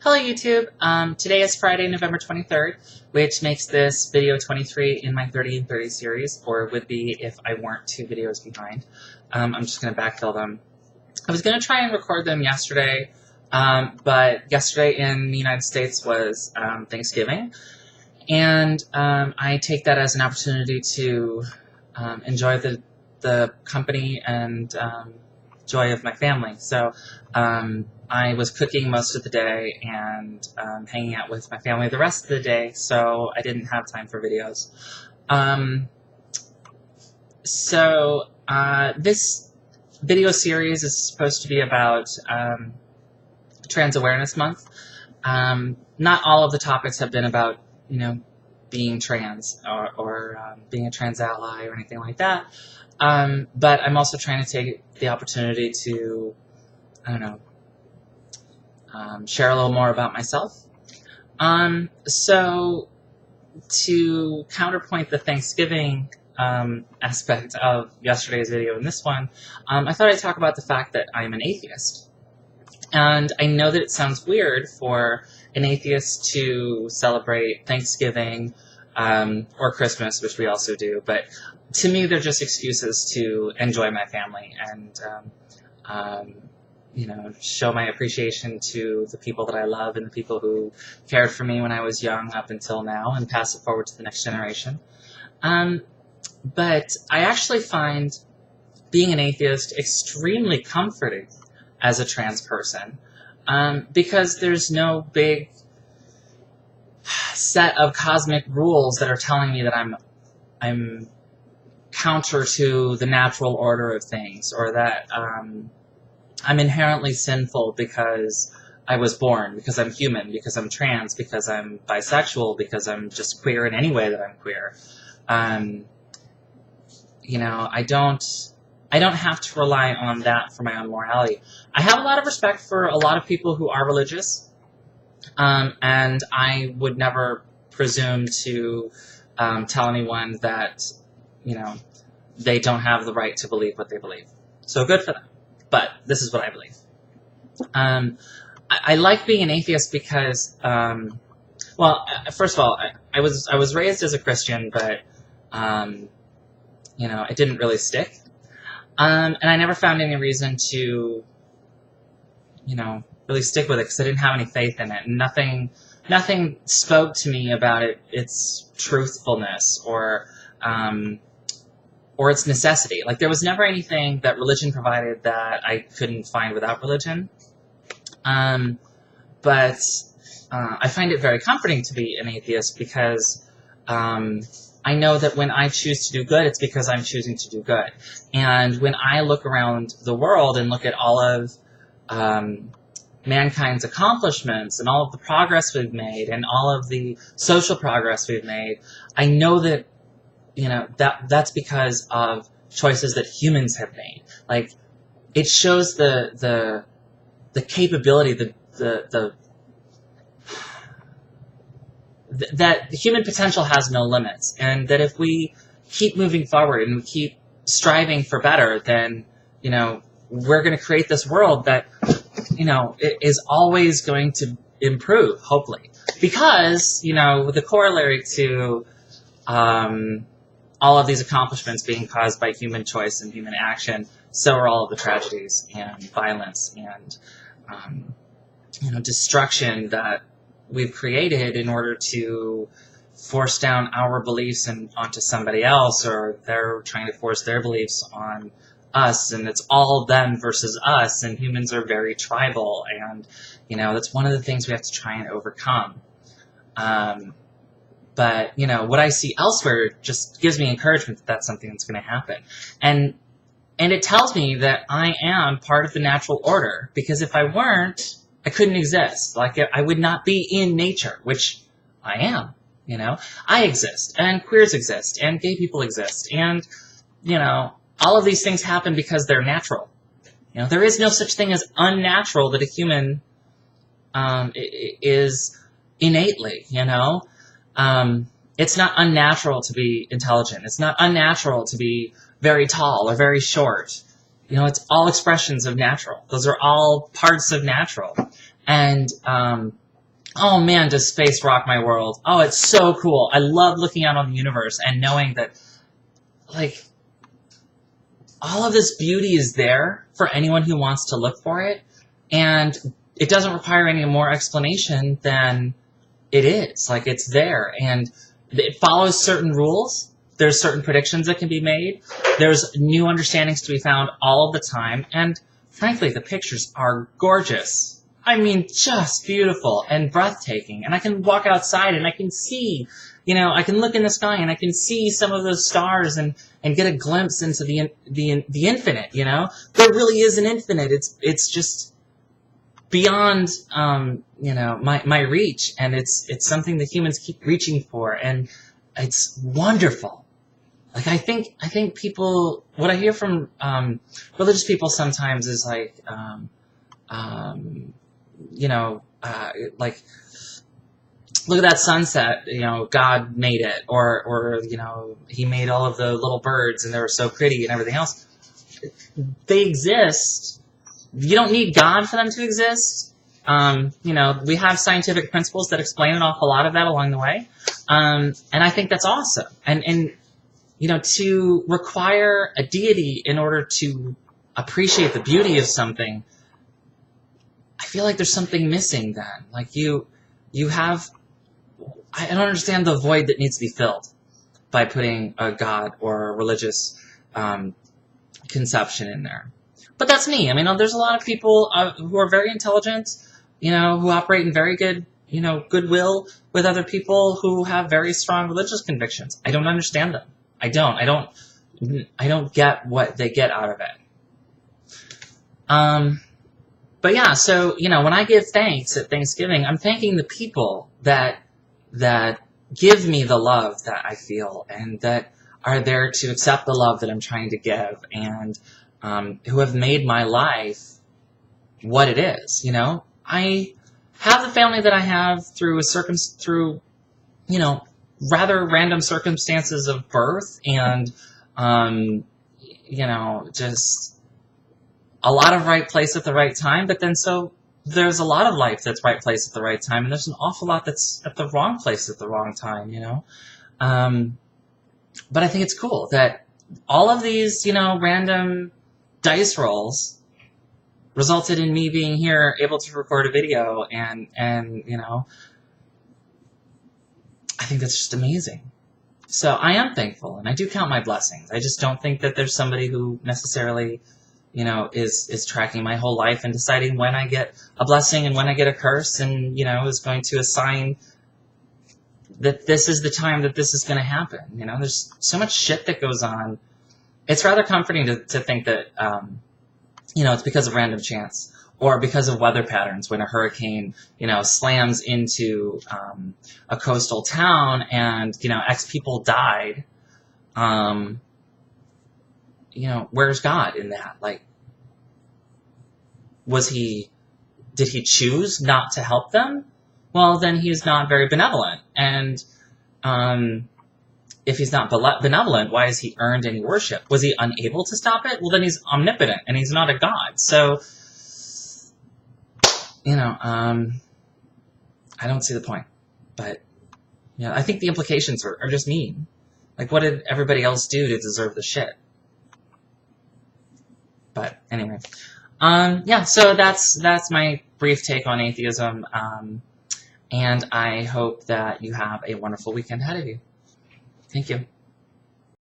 Hello YouTube! Today is Friday, November 23rd, which makes this video 23 in my 30 and 30 series, or would be if I weren't 2 videos behind. I'm just going to backfill them. I was going to try and record them yesterday, but yesterday in the United States was Thanksgiving, and I take that as an opportunity to enjoy the company and joy of my family. So I was cooking most of the day and hanging out with my family the rest of the day, so I didn't have time for videos. This video series is supposed to be about Trans Awareness Month. Not all of the topics have been about, being trans or being a trans ally or anything like that. But I'm also trying to take the opportunity to, share a little more about myself. So to counterpoint the Thanksgiving aspect of yesterday's video and this one, I thought I'd talk about the fact that I'm an atheist. And I know that it sounds weird for an atheist to celebrate Thanksgiving or Christmas, which we also do, but to me they're just excuses to enjoy my family and show my appreciation to the people that I love and the people who cared for me when I was young up until now, and pass it forward to the next generation. But I actually find being an atheist extremely comforting as a trans person, because there's no big set of cosmic rules that are telling me that I'm counter to the natural order of things, or that I'm inherently sinful because I was born, because I'm human, because I'm trans, because I'm bisexual, because I'm just queer in any way that I'm queer. I don't have to rely on that for my own morality. I have a lot of respect for a lot of people who are religious, and I would never presume to tell anyone that, they don't have the right to believe what they believe. So good for them. But this is what I believe. I like being an atheist because, first of all, I was raised as a Christian, but it didn't really stick. And I never found any reason to, really stick with it, because I didn't have any faith in it. And nothing spoke to me about its truthfulness or its necessity. Like, there was never anything that religion provided that I couldn't find without religion. But I find it very comforting to be an atheist, because I know that when I choose to do good, it's because I'm choosing to do good. And when I look around the world and look at all of mankind's accomplishments and all of the progress we've made and all of the social progress we've made, I know that that's because of choices that humans have made. Like, it shows the capability, that human potential has no limits, and that if we keep moving forward and we keep striving for better, then, we're going to create this world that, it is always going to improve, hopefully. Because, the corollary to all of these accomplishments being caused by human choice and human action, so are all of the tragedies and violence and, destruction that we've created in order to force down our beliefs onto somebody else, or they're trying to force their beliefs on us, and it's all them versus us, and humans are very tribal, and, that's one of the things we have to try and overcome. But, what I see elsewhere just gives me encouragement that that's something that's going to happen. And it tells me that I am part of the natural order, because if I weren't, I couldn't exist. Like, I would not be in nature, which I am, I exist, and queers exist, and gay people exist, and, all of these things happen because they're natural. There is no such thing as unnatural that a human is innately, It's not unnatural to be intelligent. It's not unnatural to be very tall or very short. It's all expressions of natural. Those are all parts of natural. And, oh man, does space rock my world. Oh, it's so cool. I love looking out on the universe and knowing that, like, all of this beauty is there for anyone who wants to look for it. And it doesn't require any more explanation than it is. Like, it's there. And it follows certain rules. There's certain predictions that can be made. There's new understandings to be found all of the time. And frankly, the pictures are gorgeous. I mean, just beautiful and breathtaking. And I can walk outside and I can see, you know, I can look in the sky and I can see some of those stars and get a glimpse into the infinite, you know? There really is an infinite. It's just beyond, you know, my reach. And it's something that humans keep reaching for. And it's wonderful. Like, I think people, what I hear from religious people sometimes is like, you know, like, look at that sunset, you know, God made it, or, you know, he made all of the little birds and they were so pretty and everything else. They exist. You don't need God for them to exist. You know, we have scientific principles that explain an awful lot of that along the way. And I think that's awesome. And, you know, to require a deity in order to appreciate the beauty of something, I feel like there's something missing then. Like, you have, I don't understand the void that needs to be filled by putting a God or a religious conception in there. But that's me. I mean, there's a lot of people who are very intelligent, you know, who operate in very good, you know, goodwill with other people who have very strong religious convictions. I don't understand them. I don't get what they get out of it. But yeah, so, you know, when I give thanks at Thanksgiving, I'm thanking the people that give me the love that I feel and that are there to accept the love that I'm trying to give and who have made my life what it is, you know? I have the family that I have through you know, rather random circumstances of birth and, you know, just a lot of right place at the right time, but then so there's a lot of life that's right place at the right time, and there's an awful lot that's at the wrong place at the wrong time, you know? But I think it's cool that all of these, you know, random dice rolls resulted in me being here, able to record a video, and you know, I think that's just amazing. So I am thankful, and I do count my blessings. I just don't think that there's somebody who necessarily, you know, is tracking my whole life and deciding when I get a blessing and when I get a curse and, you know, is going to assign that this is the time that this is going to happen. You know, there's so much shit that goes on. It's rather comforting to think that, you know, it's because of random chance or because of weather patterns when a hurricane, you know, slams into a coastal town and, you know, X people died. You know, where's God in that? Like, did he choose not to help them? Well, then he's not very benevolent. And if he's not benevolent, why has he earned any worship? Was he unable to stop it? Well, then he's omnipotent and he's not a God. So, you know, I don't see the point. But, you know, I think the implications are just mean. Like, what did everybody else do to deserve the shit? But anyway, yeah, so that's my brief take on atheism, and I hope that you have a wonderful weekend ahead of you. Thank you.